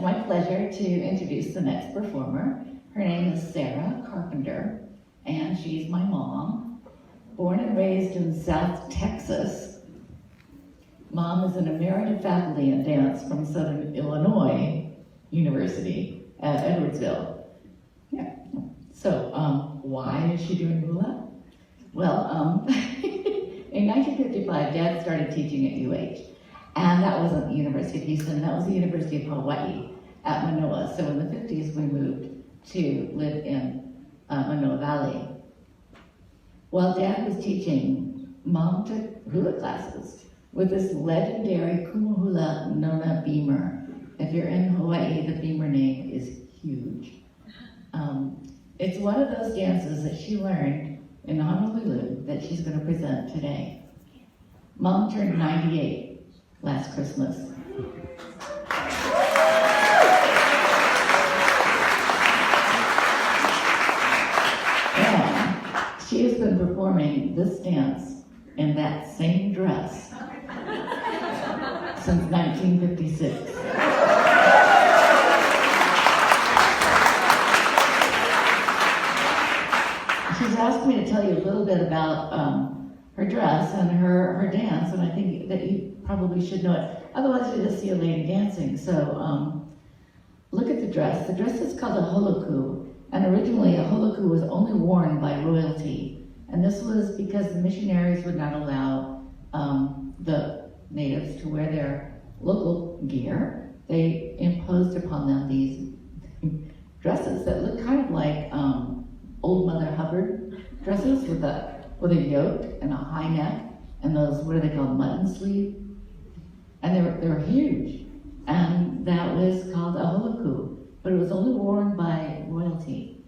my pleasure to introduce the next performer. Her name is Sara Carpenter, and she's my mom. Born and raised in South Texas, Mom is an emeritus faculty in dance from Southern Illinois University at Edwardsville. Yeah. So, why is she doing hula? Well, in 1955, Dad started teaching at UH. And that wasn't the University of Houston, that was the University of Hawaii at Manoa. So in the 50s, we moved to live in Manoa Valley. While Dad was teaching, Mom took hula classes with this legendary Kumuhula Nona Beamer. If you're in Hawaii, the Beamer name is huge. It's one of those dances that she learned in Honolulu that she's going to present today. Mom turned 98 last Christmas. And she has been performing this dance in that same dress since 1956. She's asked me to tell you a little bit about her dress and her dance, and I think that you probably should know it. Otherwise, you just see a lady dancing. So look at the dress. The dress is called a holoku, and originally a holoku was only worn by royalty. And this was because the missionaries would not allow the natives to wear their local gear. They imposed upon them these dresses that look kind of like old Mother Hubbard dresses with a yoke and a high neck and those, what are they called, mutton sleeve? And they were huge. And that was called a holoku, but it was only worn by royalty.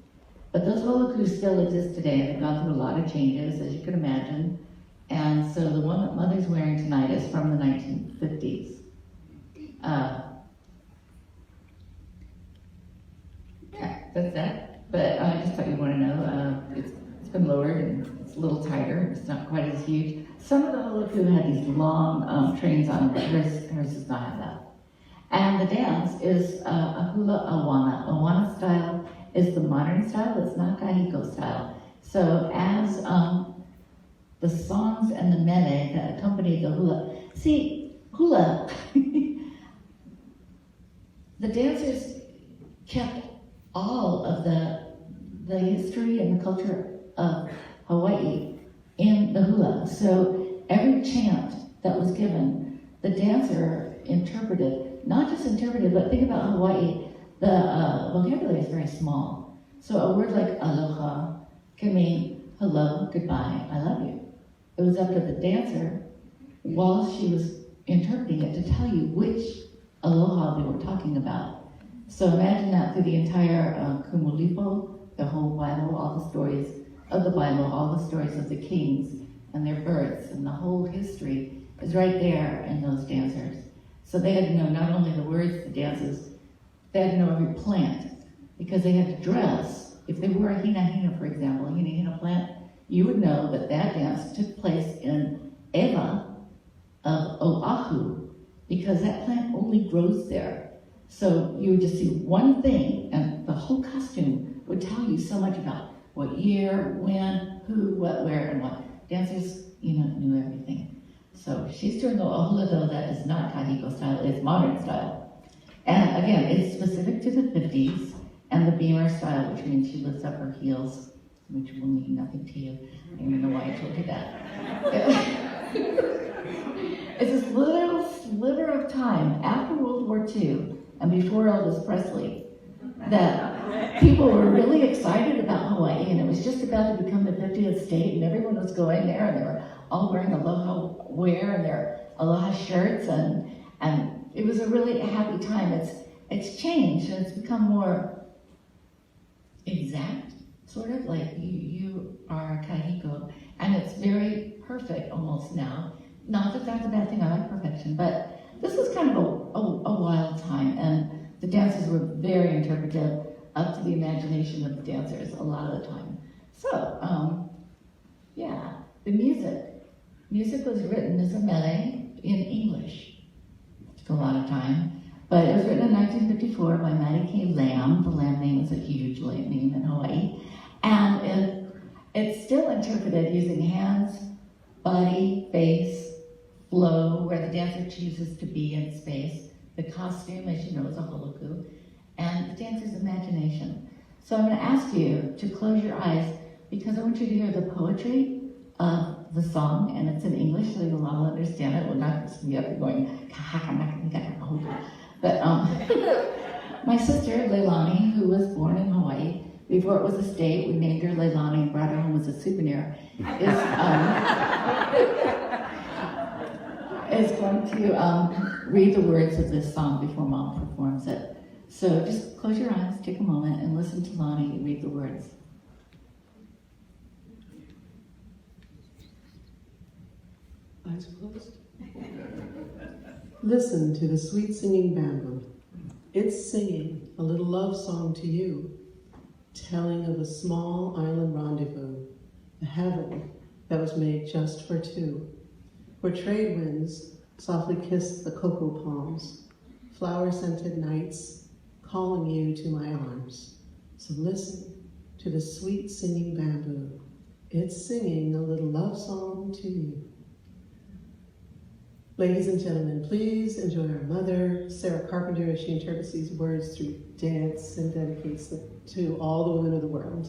But those holokus still exist today, and they've gone through a lot of changes, as you can imagine. And so the one that Mother's wearing tonight is from the 1950s. Okay, that's that. But I just thought you'd want to know, it's been lowered and it's a little tighter. It's not quite as huge. Some of the holoku had these long trains on them, but hers does not have that. And the dance is a hula awana. Awana style is the modern style. It's not kahiko style. So as the songs and the mene that accompany the hula. See, hula, the dancers kept all of the history and the culture of Hawaii in the hula. So every chant that was given, the dancer interpreted, not just interpreted, but think about Hawaii, the vocabulary is very small. So a word like aloha can mean hello, goodbye, I love you. It was up to the dancer, while she was interpreting it, to tell you which aloha they were talking about. So imagine that through the entire Kumulipo, the whole Bible, all the stories of the Bible, all the stories of the kings and their births, and the whole history is right there in those dancers. So they had to know not only the words, the dances, they had to know every plant, because they had to dress. If they wore a hina, for example, a hina plant, you would know that that dance took place in Ewa of Oahu, because that plant only grows there. So you would just see one thing, and the whole costume would tell you so much about what year, when, who, what, where, and what. Dancers, knew everything. So she's doing a hula though that is not kahiko style, it's modern style. And again, it's specific to the 50s, and the beamer style, which means she lifts up her heels, which will mean nothing to you. I don't even know why I told you that. It's this little sliver of time after World War II and before Elvis Presley that people were really excited about Hawaii, and it was just about to become the 50th state, and everyone was going there, and they were all wearing aloha wear and their aloha shirts, and it was a really happy time. It's changed, and it's become more exact, sort of like you are kahiko, and it's very perfect almost now. Not that that's a bad thing, I like perfection, but this was kind of a wild time, and the dances were very interpretive, up to the imagination of the dancers a lot of the time. So, yeah, the music. Music was written as a mele in English. It took a lot of time. But it was written in 1954 by Mattie K. Lamb. The Lamb name is a huge name in Hawaii. And it's still interpreted using hands, body, face, flow, where the dancer chooses to be in space. The costume, as you know, is a holoku, and the dancer's imagination. So I'm going to ask you to close your eyes because I want you to hear the poetry of the song, and it's in English, so you'll all understand it. We're not just be up and going, but my sister, Leilani, who was born in Hawaii, before it was a state, we named her Leilani and brought her home as a souvenir, is going to read the words of this song before Mom performs it. So just close your eyes, take a moment, and listen to Lonnie read the words. Eyes closed. Listen to the sweet singing bamboo. It's singing a little love song to you, telling of a small island rendezvous, a heaven that was made just for two, where trade winds softly kissed the cocoa palms, flower-scented nights calling you to my arms. So listen to the sweet singing bamboo. It's singing a little love song to you. Ladies and gentlemen, please enjoy our mother, Sara Carpenter, as she interprets these words through dance and dedicates them to all the women of the world.